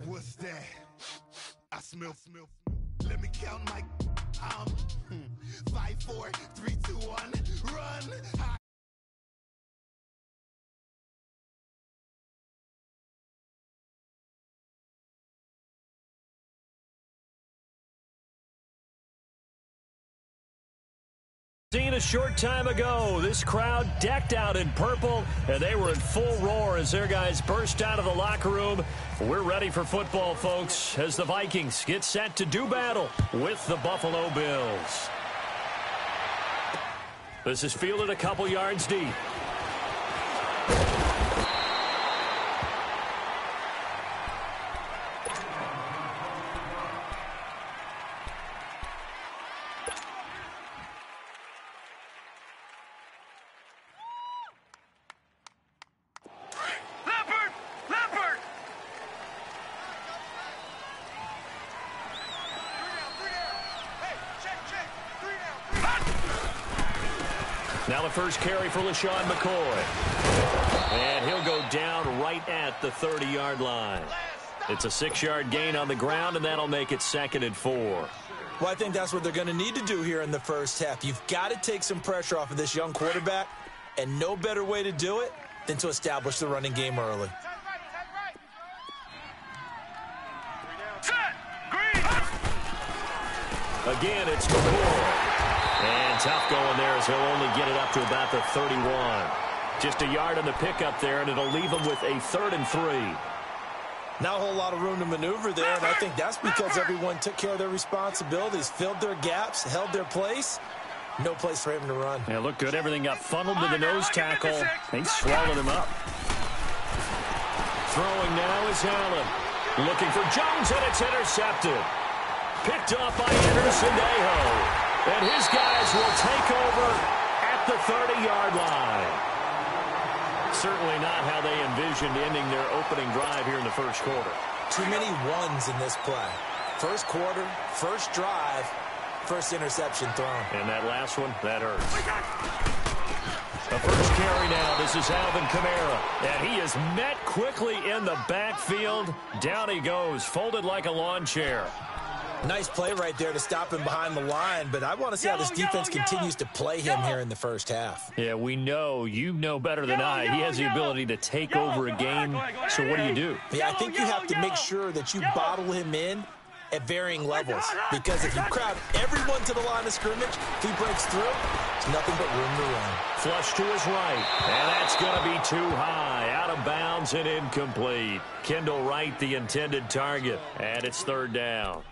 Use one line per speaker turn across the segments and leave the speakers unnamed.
What's that? I smell. Let me count my. 5, 4, 3, 2, 1, run.
Seen a short time ago, this crowd decked out in purple, and they were in full roar as their guys burst out of the locker room. We're ready for football, folks, as the Vikings get set to do battle with the Buffalo Bills. This is fielded a couple yards deep. Now the first carry for LeSean McCoy. And he'll go down right at the 30-yard line. It's a 6-yard gain on the ground, and that'll make it 2nd and 4.
Well, I think that's what they're going to need to do here in the first half. You've got to take some pressure off of this young quarterback, and no better way to do it than to establish the running game early.
Again, it's McCoy. And tough going there as he'll only get it up to about the 31. Just a yard on the pickup there, and it'll leave him with a 3rd and 3.
Not a whole lot of room to maneuver there, and I think that's because everyone took care of their responsibilities, filled their gaps, held their place. No place for him to run.
Yeah, looked good. Everything got funneled to the nose tackle. They swallowed him up. Throwing now is Allen. Looking for Jones, and it's intercepted. Picked off by Anderson-Dejo. And his guys will take over at the 30-yard line. Certainly not how they envisioned ending their opening drive here in the first quarter.
Too many ones in this play. First quarter, first drive, first interception thrown.
And that last one, that hurts. The first carry now, this is Alvin Kamara. And he is met quickly in the backfield. Down he goes, folded like a lawn chair.
Nice play right there to stop him behind the line, but I want to see how this defense continues to play him here in the first half.
Yeah, we know. You know better than I. He has the ability to take over a game, so what do?
Yeah, I think you have to make sure that you bottle him in at varying levels, because if you crowd everyone to the line of scrimmage, if he breaks through, there's nothing but room to run.
Flush to his right, and that's going to be too high, out of bounds and incomplete. Kendall Wright, the intended target, and it's 3rd down.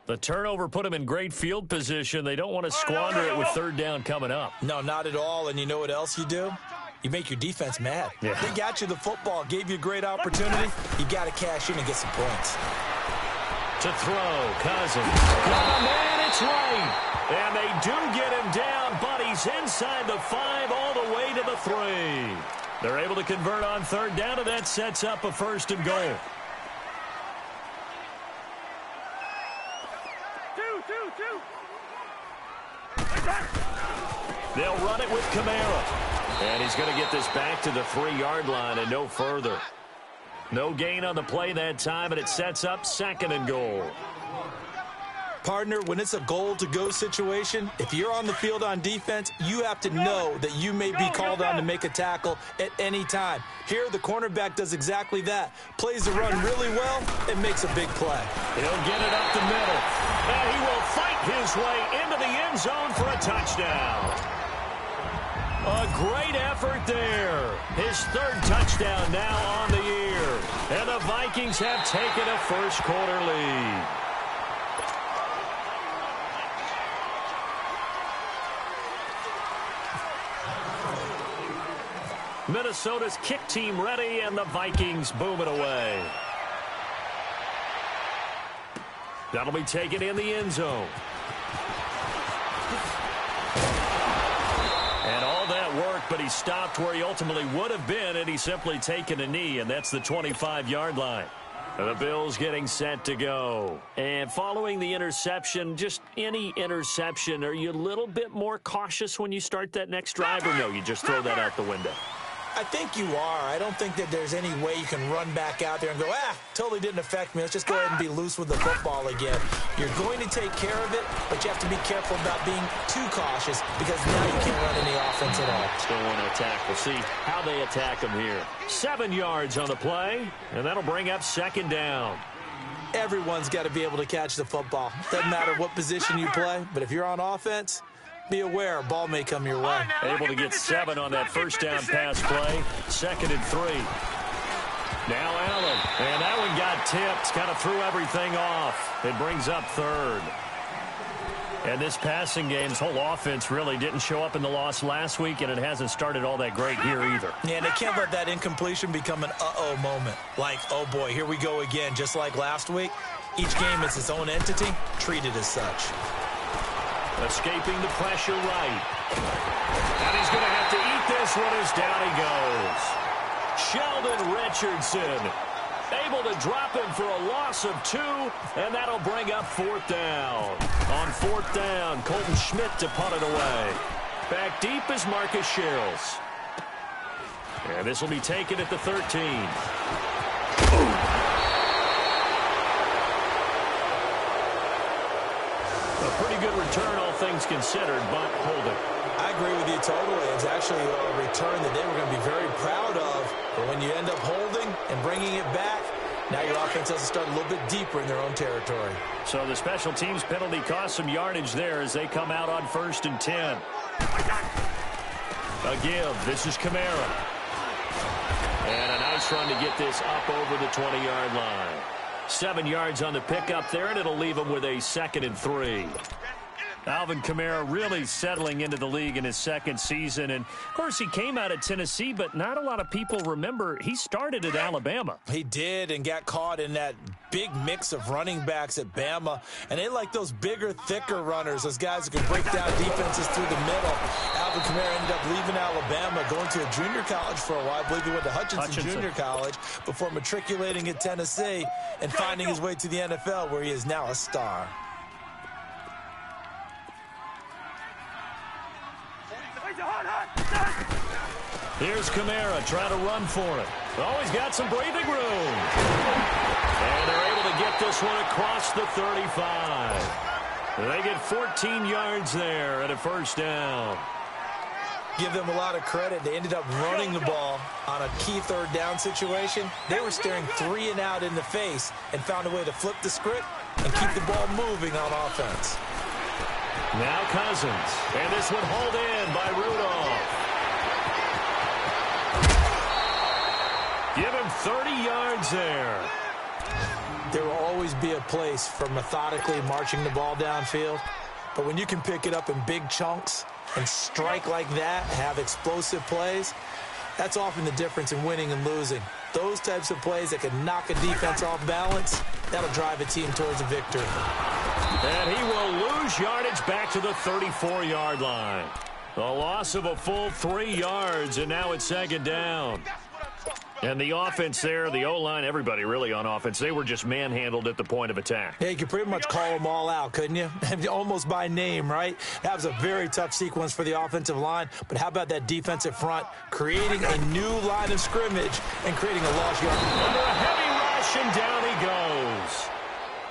The turnover put them in great field position. They don't want to squander it with 3rd down coming up.
No, not at all. And you know what else you do? You make your defense mad.
Yeah.
They got you the football, gave you a great opportunity. You got to cash in and get some points.
To throw, Cousins. Got a man, it's right. And they do get him down, but he's inside the 5 all the way to the 3. They're able to convert on 3rd down, and that sets up a 1st and goal. They'll run it with Kamara. And he's going to get this back to the 3-yard line and no further. No gain on the play that time, and it sets up 2nd and goal.
Partner, when it's a goal-to-go situation, if you're on the field on defense, you have to know that you may be called on to make a tackle at any time. Here, the cornerback does exactly that. Plays the run really well and makes a big play.
He'll get it up the middle. And he will fight his way into the end zone for a touchdown. A great effort there. His 3rd touchdown now on the year. And the Vikings have taken a first-quarter lead. Minnesota's kick team ready, and the Vikings boom it away. That'll be taken in the end zone. And all that work, but he stopped where he ultimately would have been, and he's simply taken a knee, and that's the 25-yard line. The Bills getting set to go. And following the interception, just any interception, are you a little bit more cautious when you start that next drive, or no, you just throw that out the window?
I think you are. I don't think that there's any way you can run back out there and go, totally didn't affect me. Let's just go ahead and be loose with the football again. You're going to take care of it, but you have to be careful about being too cautious because now you can't run any offense at all.
Still want to attack. We'll see how they attack them here. 7 yards on the play, and that'll bring up 2nd down.
Everyone's got to be able to catch the football. Doesn't matter what position you play, but if you're on offense, be aware a ball may come your way.
Able to get 7 on that 1st down pass play. 2nd and 3. Now Allen. And that one got tipped. Kind of threw everything off. It brings up 3rd. And this passing game's whole offense really didn't show up in the loss last week, and it hasn't started all that great here either.
Yeah, and they can't let that incompletion become an uh-oh moment. Like, oh boy, here we go again, just like last week. Each game is its own entity, treated as such.
Escaping the pressure right. And he's going to have to eat this one as down he goes. Sheldon Richardson able to drop him for a loss of 2, and that'll bring up 4th down. On 4th down, Colton Schmidt to punt it away. Back deep is Marcus Sherrills. And this will be taken at the 13. A pretty good return, all things considered, but hold it.
I agree with you totally. It's actually a return that they were going to be very proud of. But when you end up holding and bringing it back, now your offense has to start a little bit deeper in their own territory.
So the special teams penalty cost some yardage there as they come out on 1st and 10. A give. This is Kamara. And a nice run to get this up over the 20-yard line. 7 yards on the pickup there, and it'll leave him with a 2nd and 3. Alvin Kamara really settling into the league in his 2nd season. And, of course, he came out of Tennessee, but not a lot of people remember he started at Alabama.
He did and got caught in that big mix of running backs at Bama. And they like those bigger, thicker runners, those guys who can break down defenses through the middle. Alvin Kamara ended up leaving Alabama, going to a junior college for a while. I believe he went to Hutchinson Junior College before matriculating at Tennessee and finding his way to the NFL, where he is now a star.
Here's Kamara trying to run for it. Oh, he's got some breathing room. And they're able to get this one across the 35. They get 14 yards there at a 1st down.
Give them a lot of credit. They ended up running the ball on a key 3rd down situation. They were staring 3 and out in the face and found a way to flip the script and keep the ball moving on offense.
Now Cousins. And this one hauled in by Rudolph. Give him 30 yards there.
There will always be a place for methodically marching the ball downfield. But when you can pick it up in big chunks and strike like that, have explosive plays, that's often the difference in winning and losing. Those types of plays that can knock a defense off balance, that'll drive a team towards a victory.
And he will lose yardage back to the 34-yard line. A loss of a full 3 yards, and now it's 2nd down. And the offense there, the O-line, everybody really on offense, they were just manhandled at the point of attack.
Yeah, you could pretty much call them all out, couldn't you? Almost by name, right? That was a very tough sequence for the offensive line. But how about that defensive front creating a new line of scrimmage and creating a lost yard?
Under a heavy rush, and down he goes.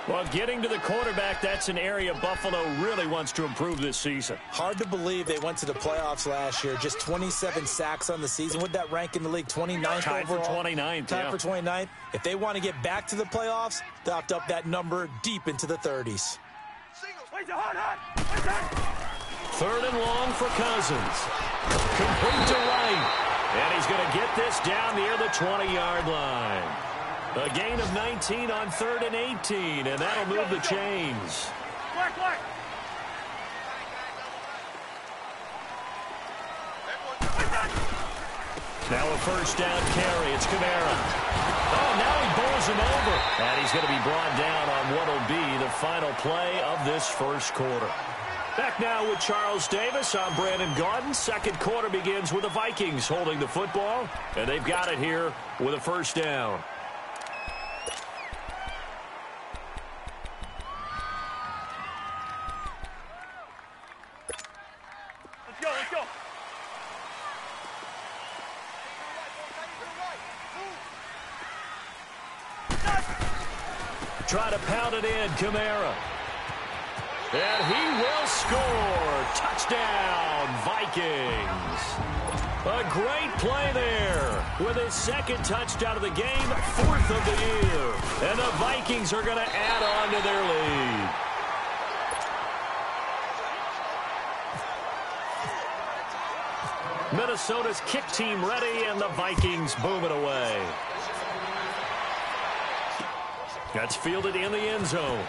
Well, getting to the quarterback, that's an area Buffalo really wants to improve this season.
Hard to believe they went to the playoffs last year. Just 27 sacks on the season. Would that rank in the league? 29th
Tied
overall?
for 29th,
Tied for 29th. If they want to get back to the playoffs, they'll have to up that number deep into the 30s.
3rd and long for Cousins. Complete to right. And he's going to get this down near the 20-yard line. A gain of 19 on 3rd and 18, and that'll move the chains. Now a 1st down carry. It's Kamara. Oh, now he bowls him over. And he's going to be brought down on what will be the final play of this 1st quarter. Back now with Charles Davis. I'm Brandon Gaudin. 2nd quarter begins with the Vikings holding the football, and they've got it here with a 1st down. Try to pound it in, Kamara. And he will score. Touchdown, Vikings. A great play there. With his second touchdown of the game, fourth of the year. And the Vikings are going to add on to their lead. Minnesota's kick team ready, and the Vikings boom it away. That's fielded in the end zone.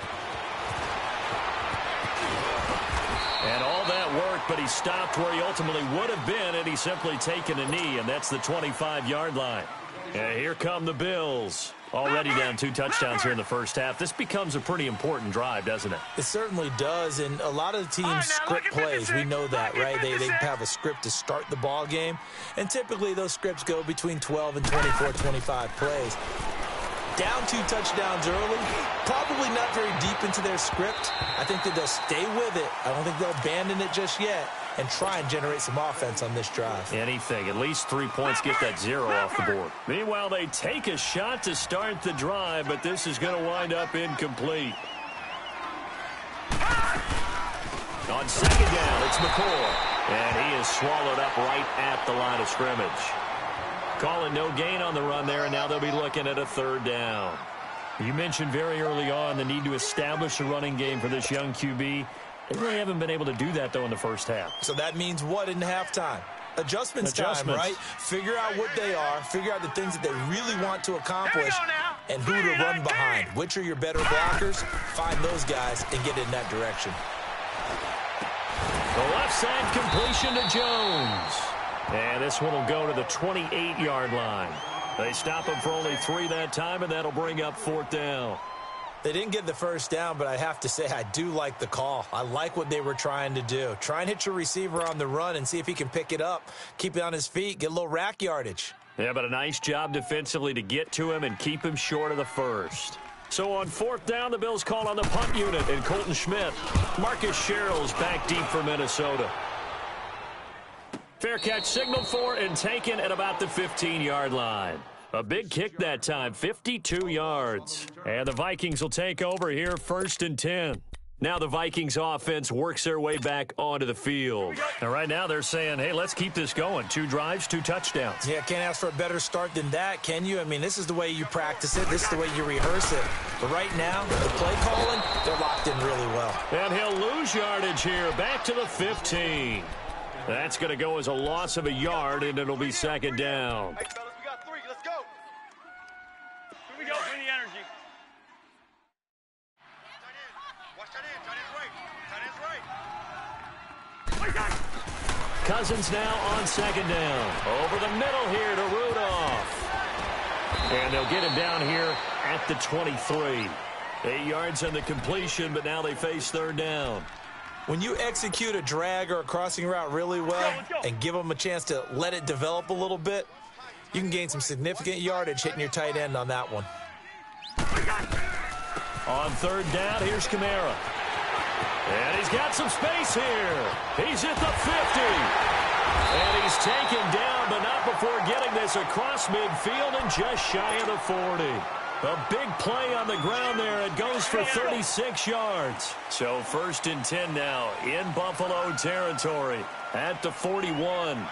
And all that work, but he stopped where he ultimately would have been had he simply taken a knee, and that's the 25-yard line. And here come the Bills. Already down 2 touchdowns here in the first half. This becomes a pretty important drive, doesn't it?
It certainly does, and a lot of the teams script plays. We know that, right? They have a script to start the ball game, and typically those scripts go between 12 and 24, 25 plays. Down 2 touchdowns early, probably not very deep into their script. I think that they'll stay with it. I don't think they'll abandon it just yet and try and generate some offense on this drive.
Anything. At least 3 points, get that 0 off the board. Meanwhile, they take a shot to start the drive, but this is going to wind up incomplete. On second down, it's McCoy. And he is swallowed up right at the line of scrimmage. Calling no gain on the run there, and now they'll be looking at a third down. You mentioned very early on the need to establish a running game for this young QB. They really haven't been able to do that, though, in the first half.
So that means what in halftime? Adjustments time, right? Figure out what they are, figure out the things that they really want to accomplish, and who to run behind. Which are your better blockers? Find those guys and get in that direction.
The left side completion to Jones. And this one will go to the 28-yard line. They stop him for only 3 that time, and that'll bring up 4th down.
They didn't get the first down, but I have to say I do like the call. I like what they were trying to do. Try and hit your receiver on the run and see if he can pick it up, keep it on his feet, get a little rack yardage.
Yeah, but a nice job defensively to get to him and keep him short of the first. So on 4th down, the Bills call on the punt unit and Colton Schmidt. Marcus Sherrill's back deep for Minnesota. Fair catch signaled for and taken at about the 15-yard line. A big kick that time, 52 yards. And the Vikings will take over here, 1st and 10. Now the Vikings offense works their way back onto the field. And right now they're saying, hey, let's keep this going. 2 drives, 2 touchdowns.
Yeah, can't ask for a better start than that, can you? I mean, this is the way you practice it. This is the way you rehearse it. But right now, the play calling, they're locked in really well.
And he'll lose yardage here, back to the 15. That's going to go as a loss of a yard, and it'll be 2nd down.
Hey, fellas, we got 3. Let's go. Here we go. Bring the energy. Tight end. Watch tight end. Tight end's right. Tight end's right.
Cousins now on 2nd down. Over the middle here to Rudolph. And they'll get him down here at the 23. 8 yards on the completion, but now they face 3rd down.
When you execute a drag or a crossing route really well and give them a chance to let it develop a little bit, you can gain some significant yardage hitting your tight end on that one.
On 3rd down, here's Kamara. And he's got some space here. He's at the 50. And he's taken down, but not before getting this across midfield and just shy of the 40. A big play on the ground there. It goes for 36 yards. So 1st and 10 now in Buffalo territory at the 41.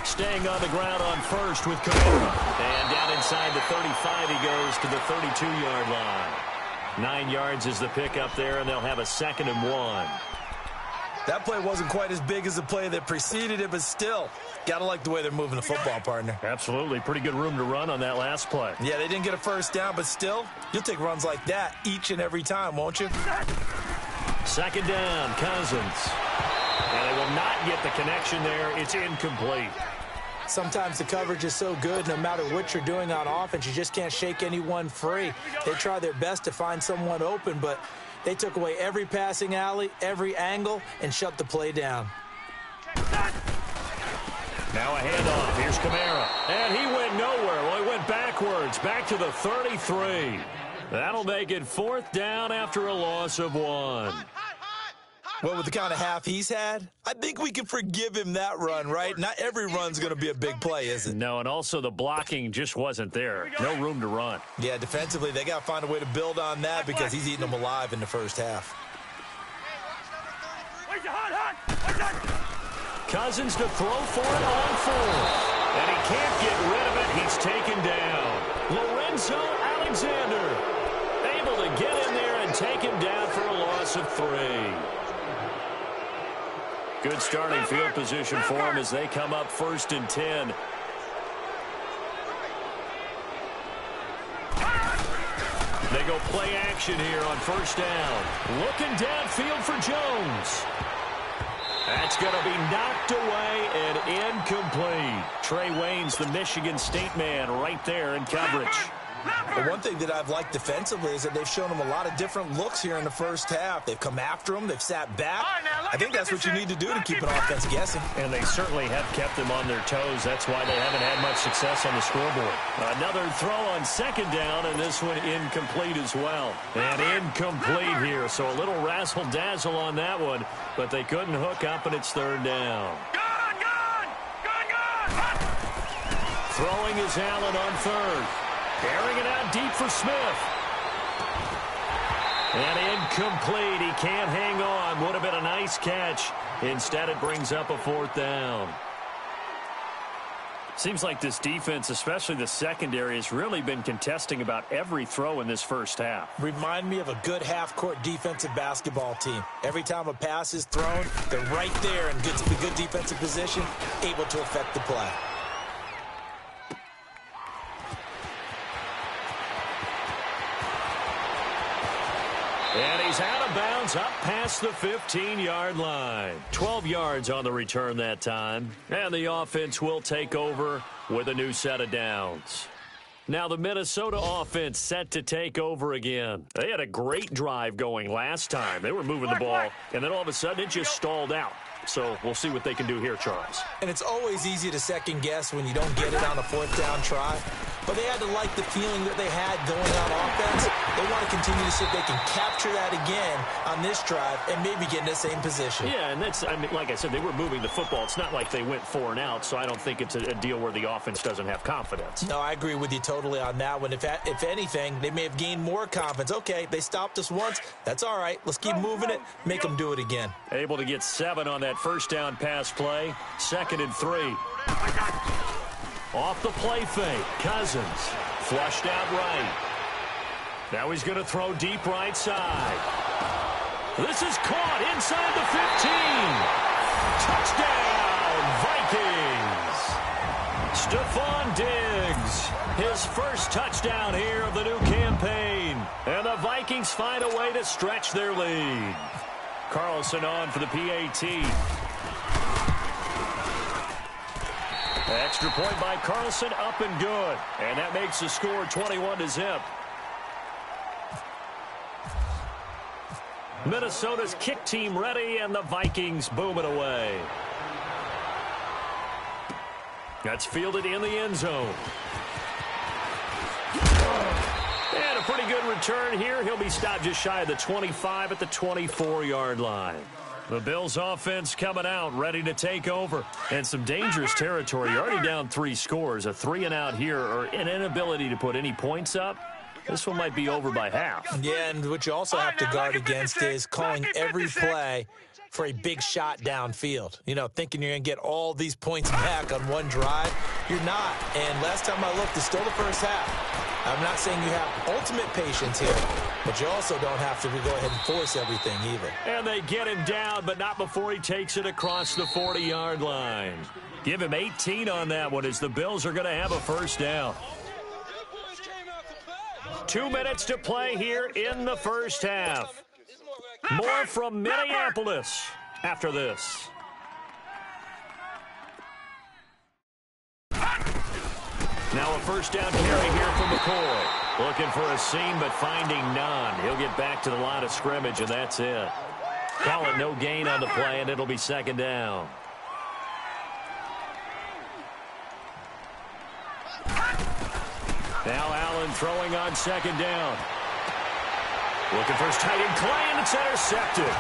Staying on the ground on 1st with Kamara. And down inside the 35 he goes to the 32-yard line. 9 yards is the pickup there, and they'll have a 2nd and 1.
That play wasn't quite as big as the play that preceded it, but still, got to like the way they're moving the football, partner.
Absolutely. Pretty good room to run on that last play.
Yeah, they didn't get a first down, but still, you'll take runs like that each and every time, won't you?
2nd down, Cousins. And they will not get the connection there. It's incomplete.
Sometimes the coverage is so good, no matter what you're doing on offense, you just can't shake anyone free. They try their best to find someone open, but they took away every passing alley, every angle, and shut the play down.
Now a handoff. Here's Kamara. And he went nowhere. Well, he went backwards, back to the 33. That'll make it 4th down after a loss of 1.
Well, with the kind of half he's had, I think we can forgive him that run, right? Not every run's going to be a big play, is it?
No, and also the blocking just wasn't there. No room to run.
Yeah, defensively, they got to find a way to build on that because he's eating them alive in the first half.
Cousins to throw for it on fourth. And he can't get rid of it. He's taken down. Lorenzo Alexander able to get in there and take him down for a loss of 3. Good starting field position for him as they come up 1st and 10. They go play action here on 1st down. Looking downfield for Jones. That's going to be knocked away and incomplete. Trey Waynes, the Michigan State man, right there in coverage.
But one thing that I've liked defensively is that they've shown him a lot of different looks here in the first half. They've come after him. They've sat back. I think that's what you need to do to keep an offense guessing.
And they certainly have kept them on their toes. That's why they haven't had much success on the scoreboard. Another throw on 2nd down, and this one incomplete as well. And incomplete here, so a little razzle-dazzle on that one, but they couldn't hook up, and it's 3rd down. Throwing is Allen on 3rd. Airing it out deep for Smith. And incomplete. He can't hang on. Would have been a nice catch. Instead, it brings up a 4th down. Seems like this defense, especially the secondary, has really been contesting about every throw in this first half.
Remind me of a good half-court defensive basketball team. Every time a pass is thrown, they're right there in good defensive position, able to affect the play.
And he's out of bounds up past the 15-yard line. 12 yards on the return that time. And the offense will take over with a new set of downs. Now the Minnesota offense set to take over again. They had a great drive going last time. They were moving the ball, and then all of a sudden it just stalled out. So we'll see what they can do here, Charles.
And it's always easy to second guess when you don't get it on a 4th down try. But they had to like the feeling that they had going on offense. They want to continue to see if they can capture that again on this drive and maybe get in the same position.
Yeah, and that's, I mean, like I said, they were moving the football. It's not like they went 4 and out, so I don't think it's a deal where the offense doesn't have confidence.
No, I agree with you totally on that one. If anything, they may have gained more confidence. Okay, they stopped us once. That's all right. Let's keep moving it. Make them do it again.
Able to get 7 on that 1st down pass play. 2nd and 3. Off the play fake. Cousins flushed out right. Now he's going to throw deep right side. This is caught inside the 15. Touchdown, Vikings. Stephon Diggs. His first touchdown here of the new campaign. And the Vikings find a way to stretch their lead. Carlson on for the PAT. Extra point by Carlson, up and good. And that makes the score 21-0. Minnesota's kick team ready, and the Vikings boom it away. That's fielded in the end zone. And a pretty good return here. He'll be stopped just shy of the 25 at the 24-yard line. The Bills offense coming out, ready to take over. And some dangerous territory. You're already down 3 scores. A 3-and-out here, or an inability to put any points up. This one might be over by half.
Yeah, and what you also have to guard against is calling every play for a big shot downfield. You know, thinking you're going to get all these points back on one drive. You're not. And last time I looked, it's still the first half. I'm not saying you have ultimate patience here, but you also don't have to go ahead and force everything either.
And they get him down, but not before he takes it across the 40-yard line. Give him 18 on that one as the Bills are going to have a first down. 2 minutes to play here in the first half. More from Minneapolis after this. Now a first down carry here from McCoy. Looking for a seam, but finding none. He'll get back to the line of scrimmage, and that's it. Call it no gain on the play, and it'll be 2nd down. Now Allen throwing on 2nd down. Looking for his tight end, Clay, and it's intercepted.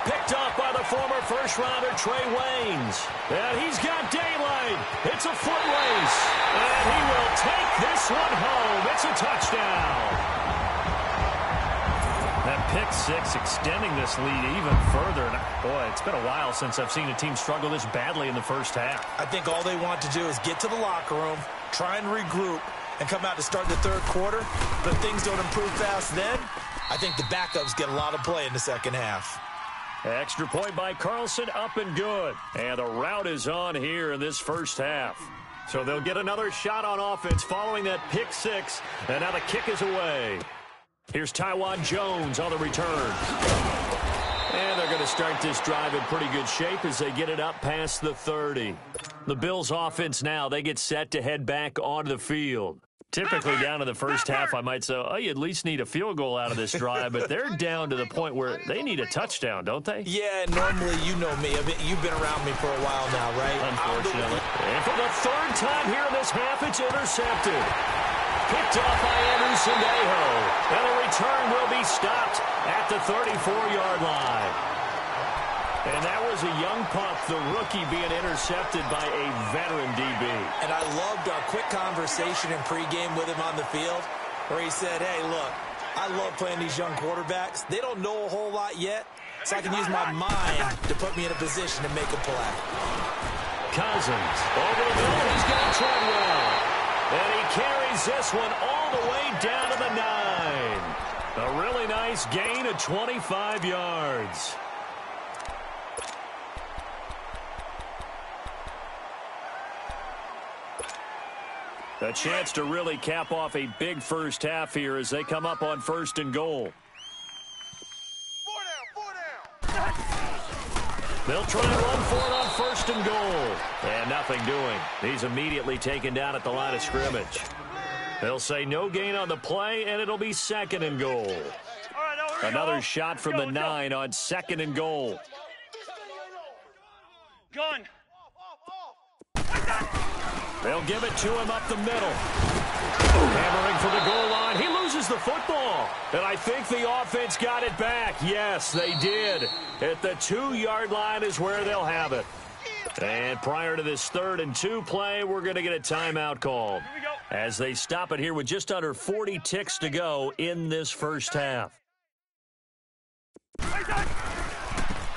Picked off by the former first-rounder Trey Waynes. And he's got daylight. It's a foot race. And he will take this one home. It's a touchdown. That pick six extending this lead even further. And boy, it's been a while since I've seen a team struggle this badly in the first half.
I think all they want to do is get to the locker room, try and regroup, and come out to start the third quarter. But if things don't improve fast then, I think the backups get a lot of play in the second half.
Extra point by Carlson, up and good. And the route is on here in this first half. So they'll get another shot on offense following that pick six. And now the kick is away. Here's Taiwan Jones on the return. And they're going to start this drive in pretty good shape as they get it up past the 30. The Bills offense now, they get set to head back onto the field. Typically down to the first half, I might say, oh, you at least need a field goal out of this drive, but they're down to the point where they need a touchdown, don't they?
Yeah, normally you know me. You've been around me for a while now, right?
Unfortunately. And for the third time here in this half, it's intercepted. Picked off by Andrew Sendejo. And the return will be stopped at the 34-yard line. And that was a young pup, the rookie being intercepted by a veteran DB.
And I loved our quick conversation in pregame with him on the field where he said, hey, look, I love playing these young quarterbacks. They don't know a whole lot yet, so I can use my mind to put me in a position to make a play.
Cousins over the middle. He's got Treadwell. And he carries this one all the way down to the 9. A really nice gain of 25 yards. A chance to really cap off a big first half here as they come up on 1st and goal.
4 down.
They'll try and run for it on 1st and goal. And nothing doing. He's immediately taken down at the line of scrimmage. They'll say no gain on the play, and it'll be 2nd and goal. Another shot from the 9 on 2nd and goal.
Gun.
They'll give it to him up the middle. Hammering for the goal line. He loses the football. And I think the offense got it back. Yes, they did. At the 2-yard line is where they'll have it. And prior to this 3rd and 2 play, we're going to get a timeout called as they stop it here with just under 40 ticks to go in this first half.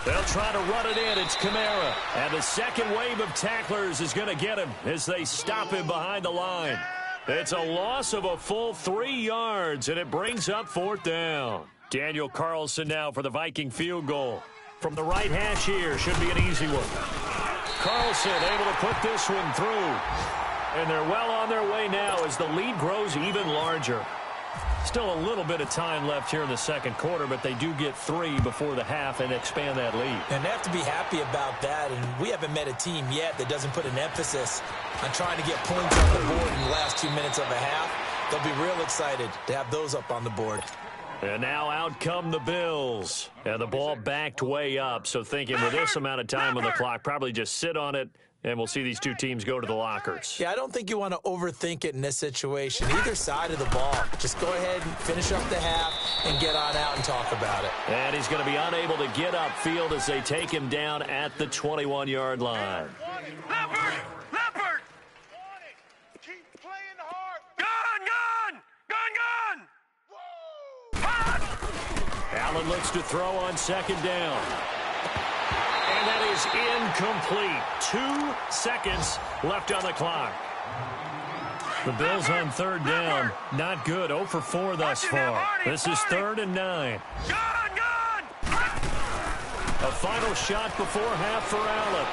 They'll try to run it in. It's Kamara. And the second wave of tacklers is going to get him as they stop him behind the line. It's a loss of a full 3 yards, and it brings up 4th down. Daniel Carlson now for the Viking field goal. From the right hash here, should be an easy one. Carlson able to put this one through. And they're well on their way now as the lead grows even larger. Still a little bit of time left here in the second quarter, but they do get 3 before the half and expand that lead.
And they have to be happy about that. And we haven't met a team yet that doesn't put an emphasis on trying to get points on the board in the last 2 minutes of a half. They'll be real excited to have those up on the board.
And now out come the Bills. And the ball backed way up. So thinking with this amount of time on the clock, probably just sit on it. And we'll see these two teams go to the lockers.
Yeah, I don't think you want to overthink it in this situation. Either side of the ball. Just go ahead and finish up the half and get on out and talk about it.
And he's going to be unable to get upfield as they take him down at the 21-yard line.
Leopard! Leopard! Keep playing hard. Gun!
Allen looks to throw on 2nd down. And that is incomplete. 2 seconds left on the clock. The Bills on 3rd down. Not good. 0 for 4 thus far. This is 3rd and 9. A final shot before half for Allen.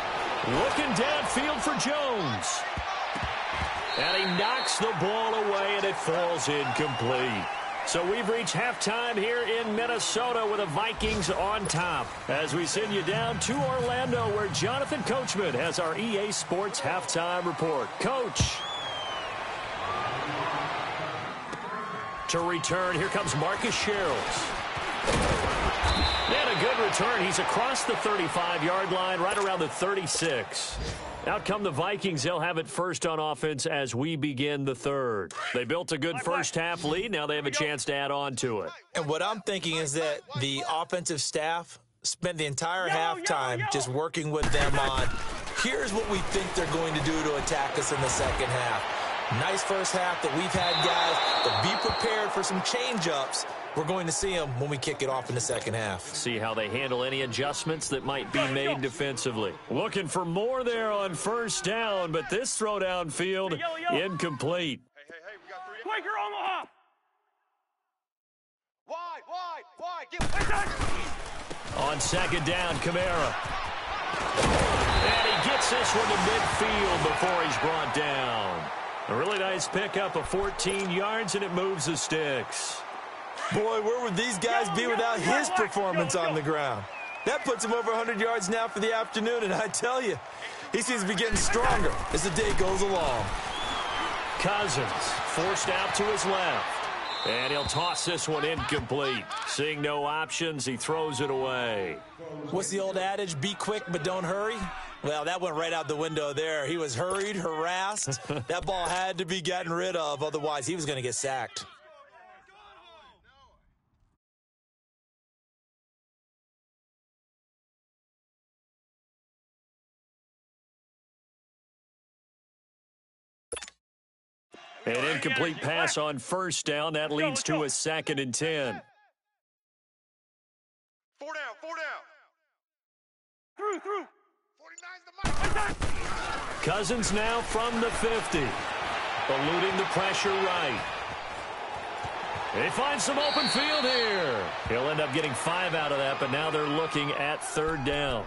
Looking downfield for Jones. And he knocks the ball away, and it falls incomplete. So we've reached halftime here in Minnesota with the Vikings on top as we send you down to Orlando where Jonathan Coachman has our EA Sports halftime report. Coach. To return, here comes Marcus Sherrills. And a good return. He's across the 35-yard line, right around the 36. Out come the Vikings. They'll have it first on offense as we begin the 3rd. They built a good first half lead. Now they have a chance to add on to it.
And what I'm thinking is that the offensive staff spent the entire halftime just working with them on, here's what we think they're going to do to attack us in the second half. Nice first half that we've had, guys, but be prepared for some change-ups. We're going to see them when we kick it off in the second half.
See how they handle any adjustments that might be made defensively. Looking for more there on first down, but this throw downfield incomplete.
Hey, we got 3.
Quaker Omaha!
Wide. Get
On second down, Kamara. And he gets this one to midfield before he's brought down. A really nice pickup of 14 yards, and it moves the sticks.
Boy, where would these guys be without his performance on the ground? That puts him over 100 yards now for the afternoon, and I tell you, he seems to be getting stronger as the day goes along.
Cousins forced out to his left. And he'll toss this one incomplete. Seeing no options, he throws it away.
What's the old adage? Be quick, but don't hurry? Well, that went right out the window there. He was hurried, harassed. That ball had to be gotten rid of, otherwise he was going to get sacked.
An incomplete pass on first down. That leads to a 2nd and 10.
4 down.
Through.
49's the mark.
Cousins now from the 50. Eluding the pressure right. They find some open field here. He'll end up getting 5 out of that, but now they're looking at 3rd down.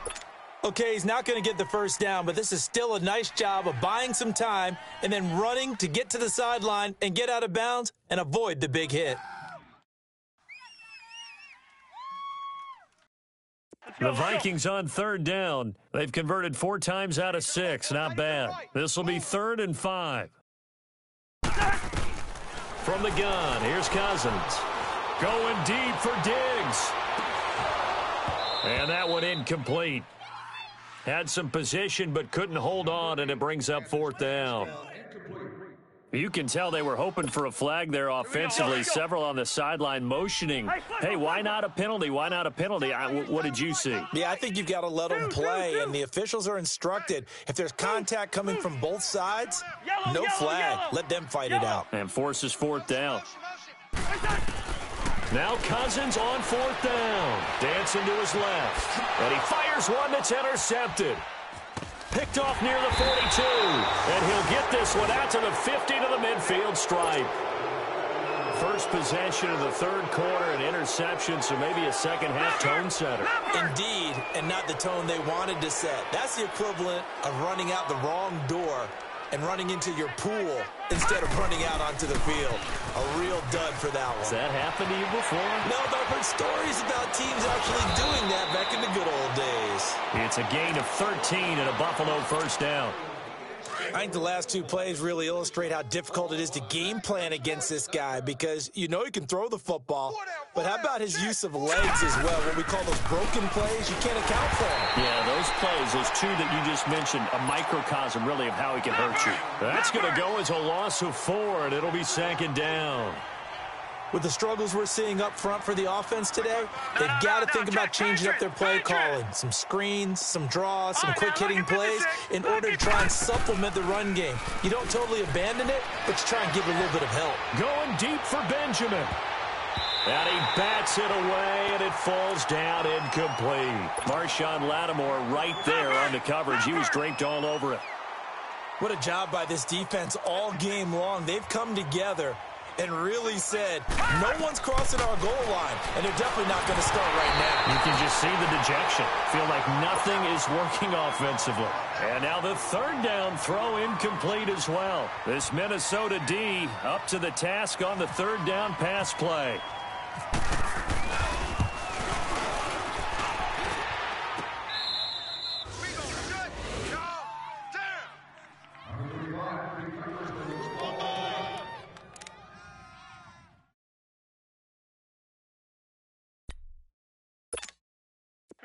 Okay, he's not going to get the first down, but this is still a nice job of buying some time and then running to get to the sideline and get out of bounds and avoid the big hit.
The Vikings on 3rd down. They've converted 4 times out of 6. Not bad. This will be 3rd and 5. From the gun, here's Cousins. Going deep for Diggs. And that one incomplete. Had some position but couldn't hold on, and it brings up 4th down. You can tell they were hoping for a flag there offensively. Several on the sideline motioning. Hey, why not a penalty? Why not a penalty? What did you see?
Yeah, I think you've got to let them play, and the officials are instructed. If there's contact coming from both sides, no flag. Let them fight it out.
And forces 4th down. Now Cousins on 4th down. Dancing to his left. And he fires one that's intercepted. Picked off near the 42. And he'll get this one out to the 50 to the midfield stripe. First possession of the 3rd quarter, an interception, so maybe a second-half tone setter.
Indeed, and not the tone they wanted to set. That's the equivalent of running out the wrong door and running into your pool instead of running out onto the field. A real dud for that one.
Has that happened to you before?
No, but I've heard stories about teams actually doing that back in the good old days.
It's a gain of 13 and a Buffalo first down.
I think the last 2 plays really illustrate how difficult it is to game plan against this guy because you know he can throw the football, but how about his use of legs as well? What we call those broken plays, you can't account for them.
Yeah, those plays, those 2 that you just mentioned, a microcosm really of how he can hurt you. That's going to go as a loss of 4, and it'll be 2nd down.
With the struggles we're seeing up front for the offense today, they've got to think about changing up their play calling. Some screens, some draws, some quick-hitting plays in order to try and supplement the run game. You don't totally abandon it, but you try and give it a little bit of help.
Going deep for Benjamin. And he bats it away, and it falls down incomplete. Marshawn Lattimore right there on the coverage. He was draped all over it.
What a job by this defense all game long. They've come together and really said, no one's crossing our goal line, and they're definitely not going to start right now.
You can just see the dejection. Feel like nothing is working offensively. And now the 3rd down throw incomplete as well. This Minnesota D up to the task on the 3rd down pass play.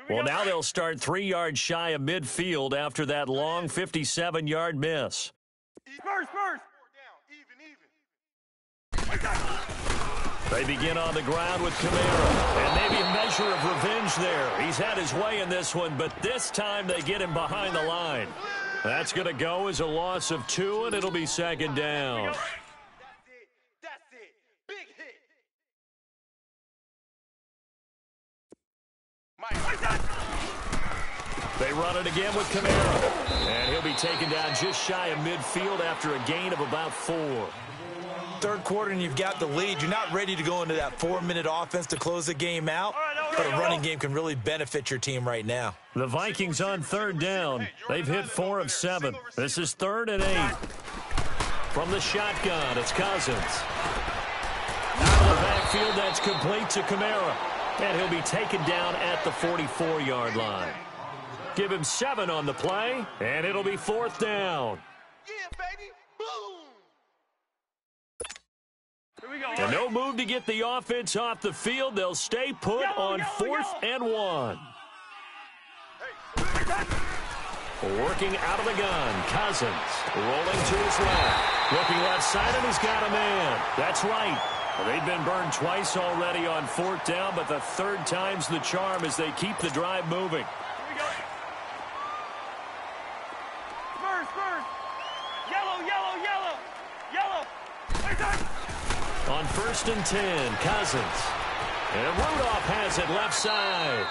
Well, now they'll start 3 yards shy of midfield after that long 57-yard miss.
Spurs.
They begin on the ground with Kamara. And maybe a measure of revenge there. He's had his way in this one, but this time they get him behind the line. That's going to go as a loss of 2, and it'll be second down.
That's it. Big hit.
They run it again with Kamara. And he'll be taken down just shy of midfield after a gain of about 4.
Third quarter and you've got the lead. You're not ready to go into that 4-minute offense to close the game out, but a running game can really benefit your team right now.
The Vikings on third down. They've hit 4 of 7. This is 3rd and 8. From the shotgun, it's Cousins. Out of the backfield, that's complete to Kamara. And he'll be taken down at the 44-yard line. Give him 7 on the play, and it'll be 4th down.
Yeah, baby. Boom.
And no move to get the offense off the field. They'll stay put on 4th and 1. Working out of the gun, Cousins rolling to his left. Looking left side, and he's got a man. That's right. They've been burned twice already on 4th down, but the 3rd time's the charm as they keep the drive moving.
Spurs. Yellow.
On 1st and 10, Cousins. And Rudolph has it left side.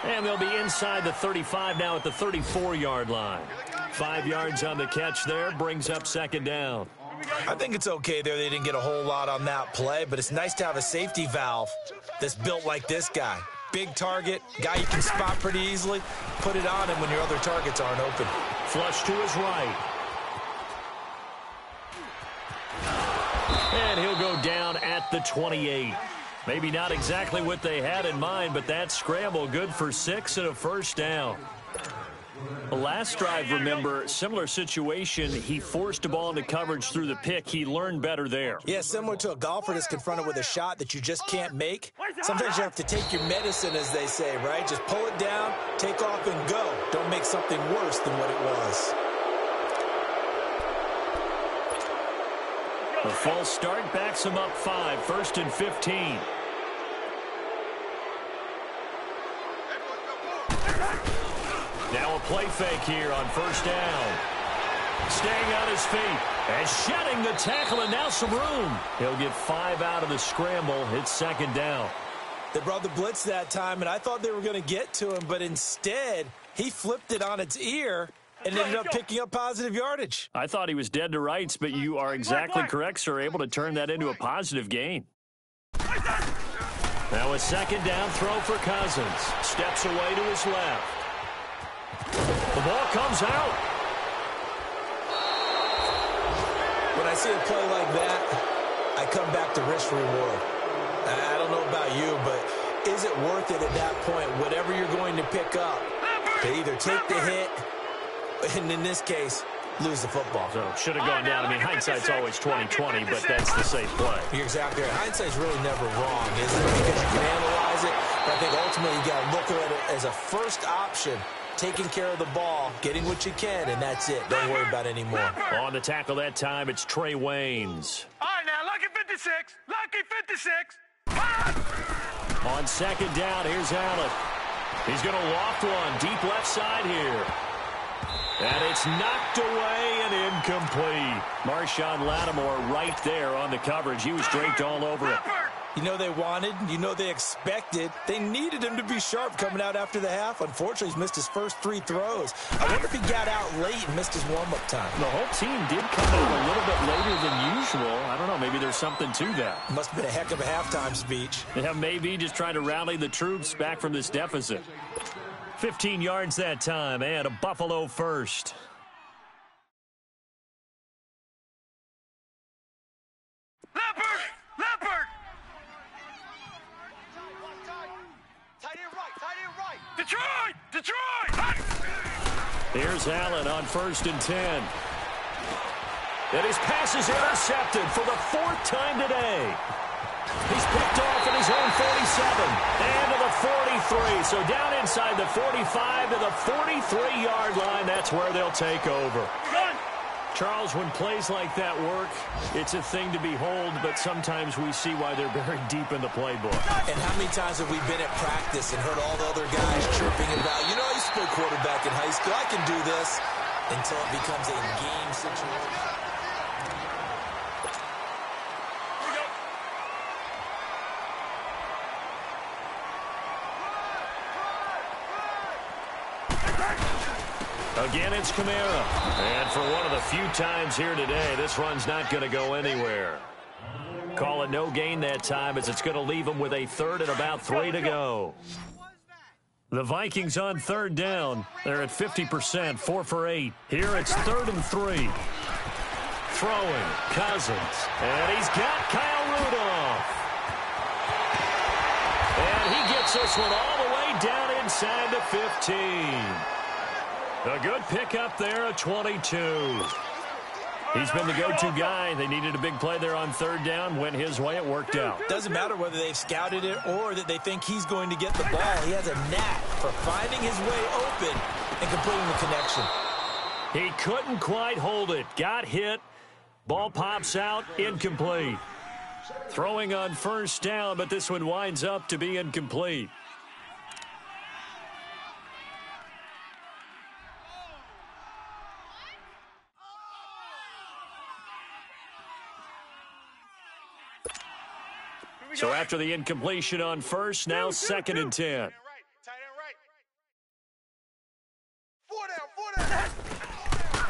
And they'll be inside the 35 now at the 34-yard line. 5 yards on the catch there, brings up second down.
I think it's okay there. They didn't get a whole lot on that play, but it's nice to have a safety valve that's built like this guy. Big target, guy you can spot pretty easily. Put it on him when your other targets aren't open.
Flush to his right. And he'll go down at the 28. Maybe not exactly what they had in mind, but that scramble good for 6 and a first down. The last drive, remember, similar situation. He forced a ball into coverage through the pick. He learned better there.
Yeah, similar to a golfer that's confronted with a shot that you just can't make. Sometimes you have to take your medicine, as they say, right? Just pull it down, take off, and go. Don't make something worse than what it was.
The false start backs him up 5, 1st and 15. Now a play fake here on 1st down. Staying on his feet and shedding the tackle, and now some room. He'll get 5 out of the scramble. It's second down.
They brought the blitz that time, and I thought they were going to get to him, but instead he flipped it on its ear and ended up picking up positive yardage.
I thought he was dead to rights, but you are exactly correct, sir. Able to turn that into a positive gain. Now a second down throw for Cousins. Steps away to his left. The ball comes out.
When I see a play like that, I come back to risk-reward. I don't know about you, but is it worth it at that point, whatever you're going to pick up, to either take the hit, and in this case, lose the football?
So should have gone down. I mean, hindsight's always 20/20, but that's the safe play.
You're exactly right. Hindsight's really never wrong, is it? Because you can analyze it, but I think ultimately you got to look at it as a first option. Taking care of the ball, getting what you can, and that's it. Don't worry about any more.
On the tackle that time, it's Trey Waynes.
All right, now, lucky 56.
On second down, here's Allen. He's going to loft one deep left side here. And it's knocked away and incomplete. Marshawn Lattimore right there on the coverage. He was draped all over it.
You know they wanted, you know they expected. They needed him to be sharp coming out after the half. Unfortunately, he's missed his first 3 throws. I wonder if he got out late and missed his warm-up time.
The whole team did come out a little bit later than usual. I don't know, maybe there's something to that.
Must have been a heck of a halftime speech.
Yeah, maybe just trying to rally the troops back from this deficit. 15 yards that time, and a Buffalo first.
Leopard!
Tight end right.
Detroit!
Here's Allen on 1st and 10. And his pass is intercepted for the 4th time today. He's picked off at his own 47 and to the 43. So down inside the 45 to the 43-yard line. That's where they'll take over. Charles, when plays like that work, it's a thing to behold, but sometimes we see why they're very deep in the playbook.
And how many times have we been at practice and heard all the other guys chirping about, you know, I used to play quarterback in high school, I can do this, until it becomes a game situation.
Again, it's Kamara. And for one of the few times here today, this run's not going to go anywhere. Call it no gain that time, as it's going to leave them with a third and about 3 to go. The Vikings on third down. They're at 50%, 4 for 8. Here it's 3rd and 3. Throwing, Cousins. And he's got Kyle Rudolph. And he gets this one all the way down inside the 15. A good pickup there at 22. He's been the go-to guy. They needed a big play there on third down. Went his way. It worked out.
Doesn't matter whether they've scouted it or that they think he's going to get the ball. He has a knack for finding his way open and completing the connection.
He couldn't quite hold it. Got hit. Ball pops out. Incomplete. Throwing on first down, but this one winds up to be incomplete. So after the incompletion on first, now 2nd and 10.
Tight end right. 4 down.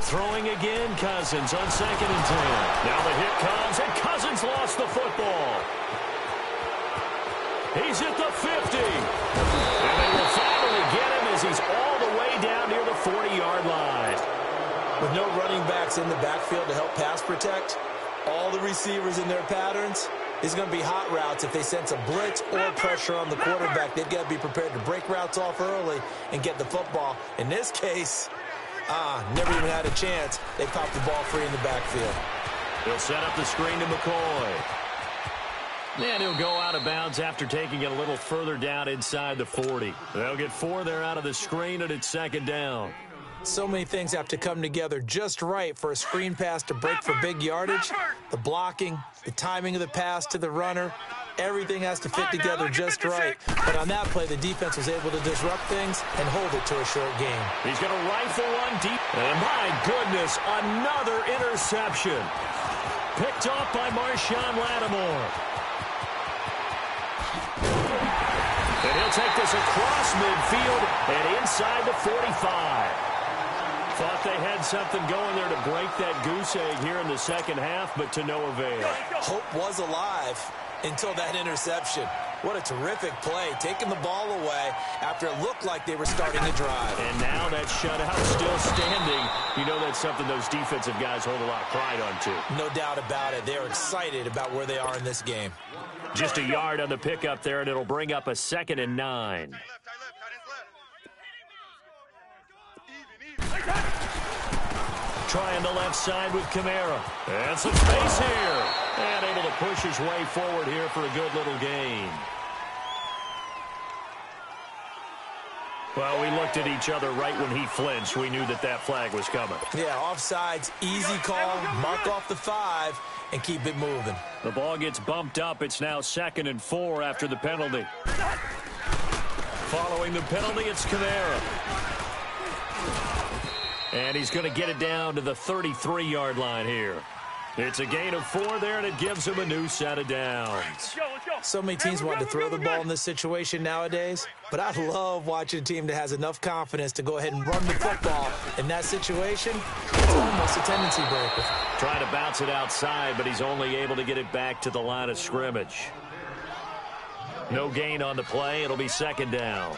Throwing again, Cousins on 2nd and 10. Now the hit comes, and Cousins lost the football. He's at the 50. And they will finally get him as he's all the way down near the 40-yard line.
With no running backs in the backfield to help pass protect, all the receivers in their patterns, it's going to be hot routes. If they sense a blitz or pressure on the quarterback, they've got to be prepared to break routes off early and get the football. In this case, never even had a chance. They popped the ball free in the backfield.
He'll set up the screen to McCoy. And he'll go out of bounds after taking it a little further down inside the 40. They'll get 4 there out of the screen, and it's 2nd down.
So many things have to come together just right for a screen pass to break for big yardage. The blocking, the timing of the pass to the runner, everything has to fit together just right. But on that play, the defense was able to disrupt things and hold it to a short game.
He's going to rifle one deep. And my goodness, another interception. Picked off by Marshawn Lattimore. And he'll take this across midfield and inside the 45. Thought they had something going there to break that goose egg here in the second half, but to no avail.
Hope was alive until that interception. What a terrific play, taking the ball away after it looked like they were starting to drive.
And now that shutout still standing. You know that's something those defensive guys hold a lot of pride on, too.
No doubt about it. They're excited about where they are in this game.
Just a yard on the pickup there, and it'll bring up a 2nd and 9.
Tight left.
Trying the left side with Kamara. And some space here. And able to push his way forward here for a good little gain. Well, we looked at each other right when he flinched. We knew that that flag was coming.
Yeah, offsides, easy call, mark off the 5, and keep it moving.
The ball gets bumped up. It's now 2nd and 4 after the penalty. Following the penalty, it's Kamara. And he's going to get it down to the 33-yard line here. It's a gain of 4 there, and it gives him a new set of downs.
So many teams want to throw the ball in this situation nowadays, but I love watching a team that has enough confidence to go ahead and run the football. In that situation, it's almost a tendency breaker.
Trying to bounce it outside, but he's only able to get it back to the line of scrimmage. No gain on the play. It'll be 2nd down.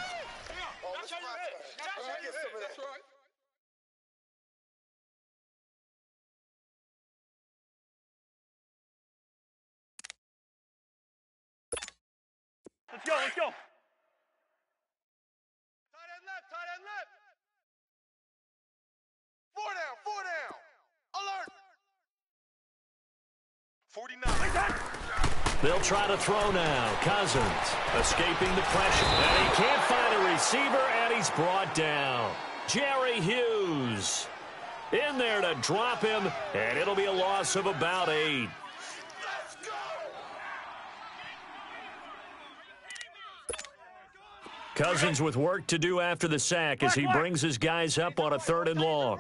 Let's go.
Tight end left. 4 down. Alert. 49.
They'll try to throw now. Cousins escaping the pressure. And he can't find a receiver, and he's brought down. Jerry Hughes. in there to drop him, and it'll be a loss of about 8. Cousins with work to do after the sack as he brings his guys up on a 3rd and long.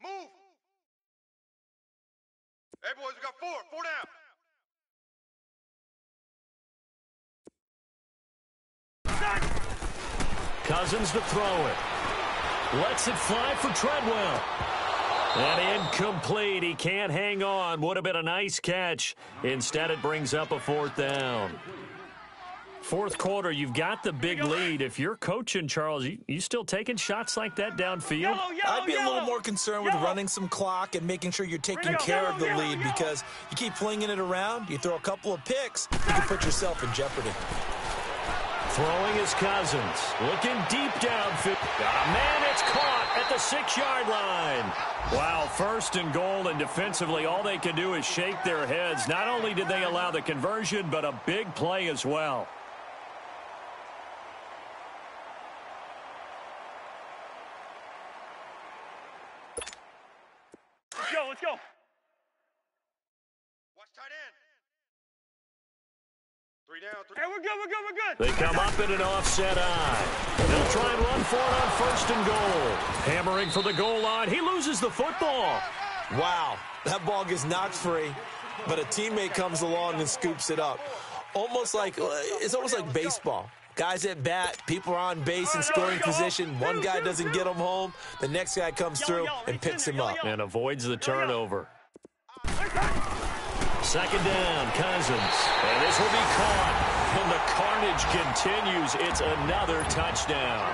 Move. Hey, boys, we got 4. 4 down.
Cousins to throw it. Lets it fly for Treadwell. And incomplete. He can't hang on. Would have been a nice catch. Instead, it brings up a 4th down. 4th quarter, you've got the big lead. If you're coaching, Charles, you still taking shots like that downfield?
I'd be a little more concerned with running some clock and making sure you're taking care of the lead, because you keep flinging it around, you throw a couple of picks, you can put yourself in jeopardy.
Throwing his Cousins. Looking deep downfield. Man, it's caught at the 6-yard line. Wow, 1st and goal, and defensively, all they can do is shake their heads. Not only did they allow the conversion, but a big play as well.
Let's go.
Watch tight end. 3 down. 3.
Hey, we're good.
They come up in an offset eye. They'll try and run for it on 1st and goal. Hammering for the goal line. He loses the football.
Wow, that ball gets knocked free, but a teammate comes along and scoops it up. It's almost like baseball. Guys at bat, people are on base in scoring position. One guy doesn't get him home. The next guy comes through and picks him up.
And avoids the turnover. 2nd down, Cousins. And this will be caught. And the carnage continues. It's another touchdown.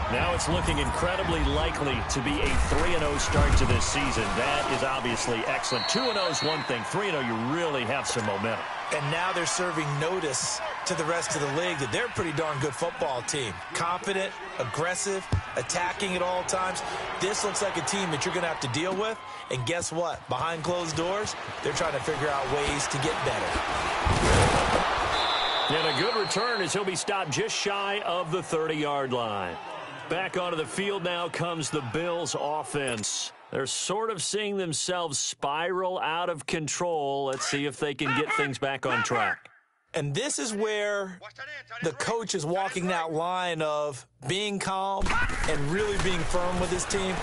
Now it's looking incredibly likely to be a 3-0 start to this season. That is obviously excellent. 2-0 is one thing. 3-0, you really have some momentum.
And now they're serving notice to the rest of the league that they're a pretty darn good football team. Confident, aggressive, attacking at all times. This looks like a team that you're going to have to deal with. And guess what? Behind closed doors, they're trying to figure out ways to get better.
And a good return as he'll be stopped just shy of the 30-yard line. Back onto the field now comes the Bills offense. They're sort of seeing themselves spiral out of control. Let's see if they can get things back on track.
And this is where the coach is walking that line of being calm and really being firm with his team.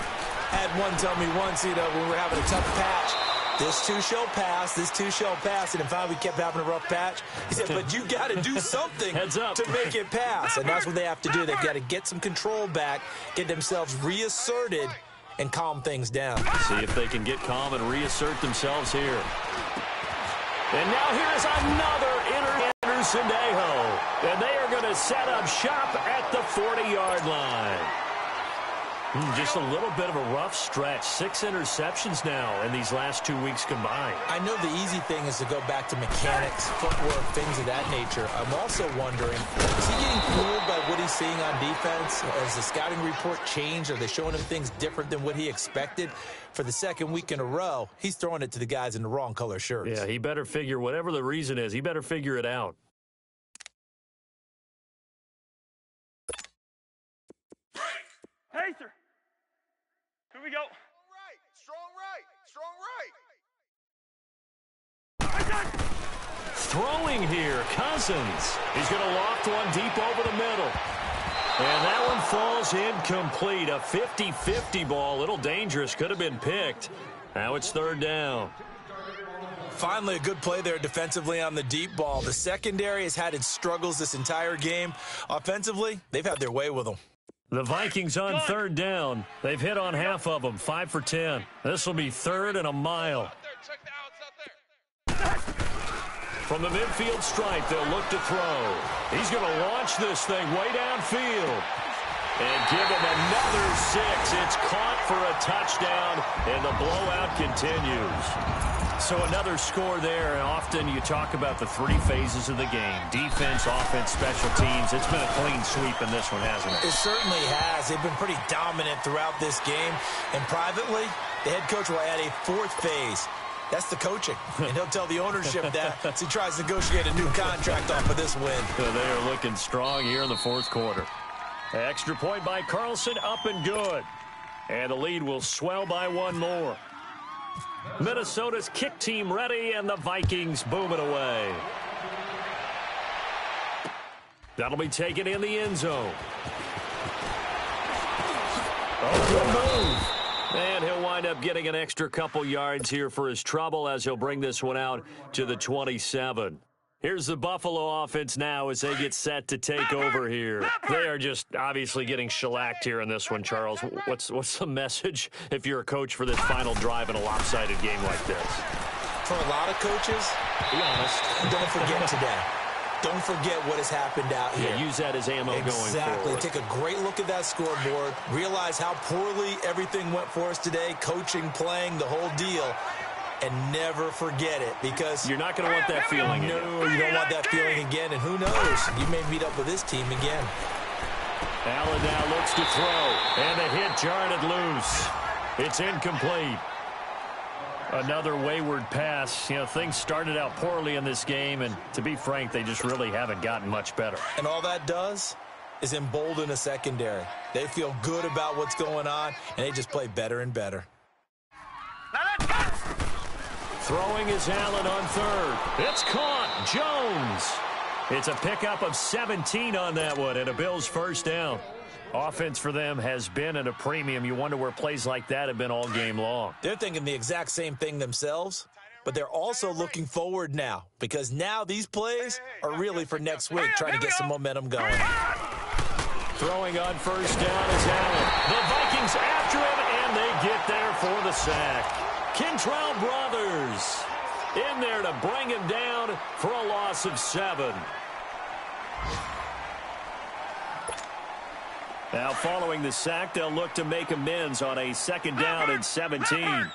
Had one tell me once, when we were having a tough patch, this too shall pass, this too shall pass. And in fact, we kept having a rough patch. He said, but you got to do something to make it pass. And that's what they have to do. They've got to get some control back, get themselves reasserted, and calm things down.
See if they can get calm and reassert themselves here. And now here's another Anderson-Aho. And they are going to set up shop at the 40-yard line. Just a little bit of a rough stretch. 6 interceptions now in these last 2 weeks combined.
I know the easy thing is to go back to mechanics, footwork, things of that nature. I'm also wondering, is he getting fooled by what he's seeing on defense? Has the scouting report changed? Are they showing him things different than what he expected? For the 2nd week in a row, he's throwing it to the guys in the wrong color shirts.
Yeah, he better figure, whatever the reason is, he better figure it out.
Hey, sir. Here we go.
Strong right.
Throwing here, Cousins. He's going to loft one deep over the middle. And that one falls incomplete. A 50-50 ball. A little dangerous. Could have been picked. Now it's 3rd down.
Finally, a good play there defensively on the deep ball. The secondary has had its struggles this entire game. Offensively, they've had their way with them.
The Vikings on 3rd down. They've hit on half of them, 5 for 10. This will be 3rd and a mile. From the midfield stripe, they'll look to throw. He's going to launch this thing way downfield. And give him another 6. It's caught for a touchdown, and the blowout continues. So another score there, and often you talk about the 3 phases of the game. Defense, offense, special teams. It's been a clean sweep in this one, hasn't it?
It certainly has. They've been pretty dominant throughout this game. And privately, the head coach will add a 4th phase. That's the coaching. And he'll tell the ownership that as he tries to negotiate a new contract off of this win.
So they are looking strong here in the 4th quarter. Extra point by Carlson, up and good. And the lead will swell by one more. Minnesota's kick team ready, and the Vikings boom it away. That'll be taken in the end zone. Oh, good move. And he'll wind up getting an extra couple yards here for his trouble as he'll bring this one out to the 27. Here's the Buffalo offense now as they get set to take over here. They are just obviously getting shellacked here in this one, Charles. What's the message if you're a coach for this final drive in a lopsided game like this?
For a lot of coaches, be honest, don't forget today. Don't forget what has happened out here.
Yeah, use that as ammo going forward.
Exactly. Take a great look at that scoreboard. Realize how poorly everything went for us today, coaching, playing, the whole deal. And never forget it, because
you're not going to want that feeling again.
No, you don't want that feeling again, and who knows? You may meet up with this team again.
Allen now looks to throw, and the hit jarred it loose. It's incomplete. Another wayward pass. You know, things started out poorly in this game, and to be frank, they just really haven't gotten much better.
And all that does is embolden a secondary. They feel good about what's going on, and they just play better and better.
Throwing is Allen on third. It's caught. Jones. It's a pickup of 17 on that one and a Bills first down. Offense for them has been at a premium. You wonder where plays like that have been all game long.
They're thinking the exact same thing themselves, but they're also looking forward now, because now these plays are really for next week, trying to get some momentum going.
Throwing on first down is Allen. The Vikings after him, and they get there for the sack. Kentrell Brothers in there to bring him down for a loss of 7. Now, following the sack, they'll look to make amends on a 2nd down and 17.